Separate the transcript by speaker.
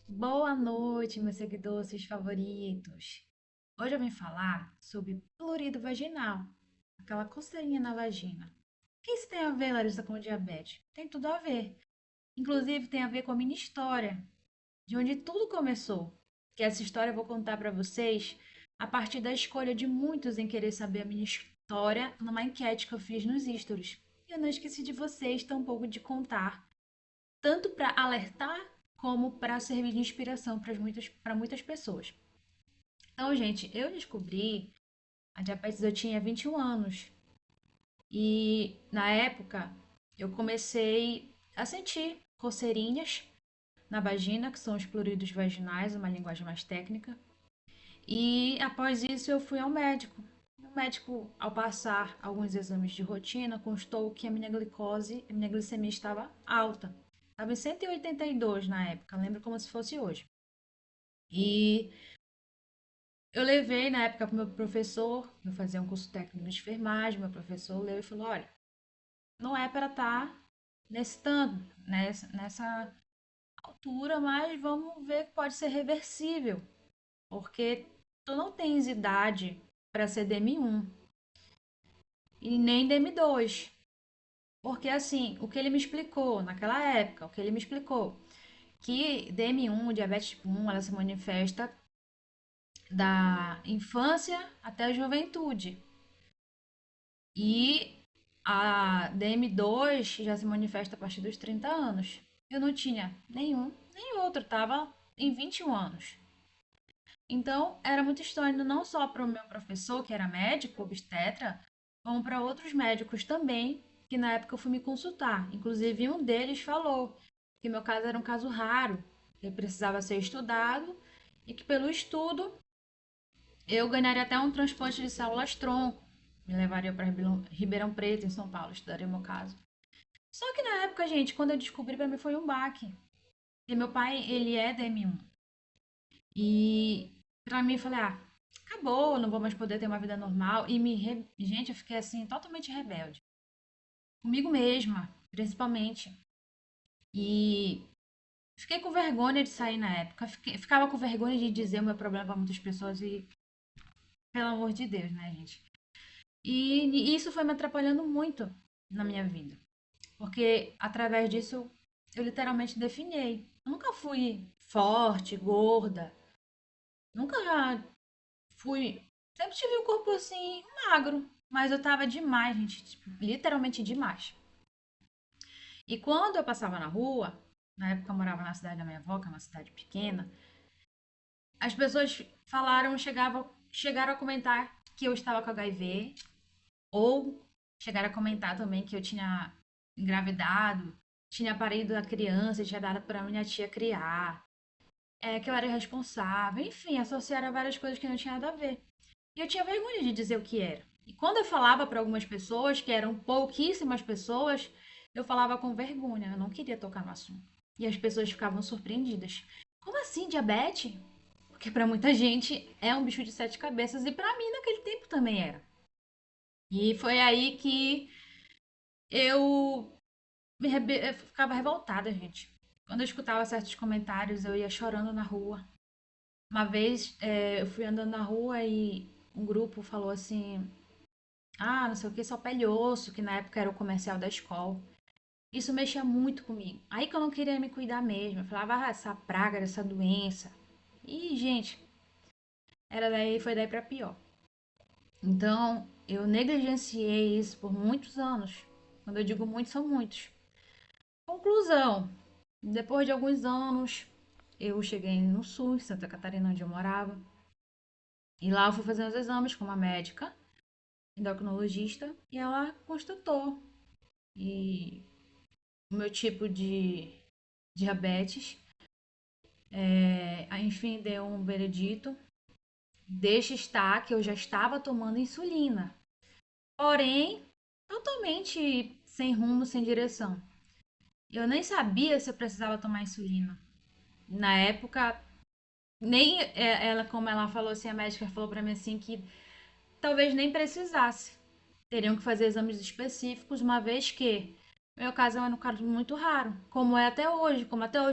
Speaker 1: Boa noite, meus seguidores favoritos. Hoje eu vim falar sobre prurido vaginal, aquela coceirinha na vagina. O que isso tem a ver, Larissa, com diabetes? Tem tudo a ver. Inclusive, tem a ver com a minha história, de onde tudo começou. Que essa história eu vou contar para vocês a partir da escolha de muitos em querer saber a minha história numa enquete que eu fiz nos stories. E eu não esqueci de vocês tampouco de contar tanto para alertar como para servir de inspiração para muitas pessoas. Então, gente, eu descobri a diabetes eu tinha 21 anos e na época eu comecei a sentir coceirinhas na vagina, que são os pruridos vaginais, uma linguagem mais técnica. E após isso eu fui ao médico. O médico, ao passar alguns exames de rotina, constou que a minha glicemia estava alta. Estava em 182 na época, lembro como se fosse hoje. E eu levei na época para o meu professor, eu fazia um curso técnico de enfermagem, meu professor leu e falou: olha, não é para estar nesse tanto, nessa altura, mas vamos ver que pode ser reversível, porque tu não tens idade para ser DM1 e nem DM2. Porque assim, o que ele me explicou naquela época, o que ele me explicou, que DM1, diabetes tipo 1, ela se manifesta da infância até a juventude. E a DM2 já se manifesta a partir dos 30 anos. Eu não tinha nenhum, nem outro, estava em 21 anos. Então, era muito estranho não só para o meu professor, que era médico, obstetra, como para outros médicos também, que na época eu fui me consultar. Inclusive, um deles falou que meu caso era um caso raro, que precisava ser estudado e que pelo estudo eu ganharia até um transplante de células-tronco. Me levaria para Ribeirão Preto, em São Paulo, estudaria o meu caso. Só que na época, gente, quando eu descobri, para mim foi um baque. E meu pai, ele é DM1. E pra mim, eu falei, ah, acabou, não vou mais poder ter uma vida normal. Gente, eu fiquei assim, totalmente rebelde. Comigo mesma, principalmente. E fiquei com vergonha de sair na época. Ficava com vergonha de dizer o meu problema para muitas pessoas e, pelo amor de Deus, né, gente? E isso foi me atrapalhando muito na minha vida. Porque através disso eu literalmente definhei. Eu nunca fui forte, gorda. Nunca fui. Sempre tive um corpo assim, magro. Mas eu tava demais, gente. Tipo, literalmente demais. E quando eu passava na rua, na época eu morava na cidade da minha avó, que é uma cidade pequena, as pessoas chegaram a comentar que eu estava com HIV, ou chegaram a comentar também que eu tinha engravidado, tinha parido a criança e tinha dado para minha tia criar, que eu era irresponsável, enfim, associaram várias coisas que não tinha nada a ver. E eu tinha vergonha de dizer o que era. E quando eu falava para algumas pessoas, que eram pouquíssimas pessoas, eu falava com vergonha, eu não queria tocar no assunto. E as pessoas ficavam surpreendidas. Como assim, diabetes? Porque para muita gente é um bicho de sete cabeças e para mim naquele tempo também era. E foi aí que eu eu ficava revoltada, gente. Quando eu escutava certos comentários, eu ia chorando na rua. Uma vez eu fui andando na rua e um grupo falou assim: ah, não sei o que, só pele e osso, que na época era o comercial da escola. Isso mexia muito comigo. Aí que eu não queria me cuidar mesmo. Eu falava, ah, essa praga, essa doença. E, gente, foi daí pra pior. Então, eu negligenciei isso por muitos anos. Quando eu digo muitos, são muitos. Conclusão: depois de alguns anos, eu cheguei no sul, em Santa Catarina, onde eu morava. E lá eu fui fazer os exames com uma médica, endocrinologista, e ela constatou. E o meu tipo de diabetes. Enfim, deu um veredito. Deixa estar que eu já estava tomando insulina. Porém, totalmente sem rumo, sem direção. Eu nem sabia se eu precisava tomar insulina. Na época, nem ela, como ela falou assim, a médica falou para mim assim que talvez nem precisasse. Teriam que fazer exames específicos, uma vez que meu caso é um caso muito raro, como é até hoje, como até hoje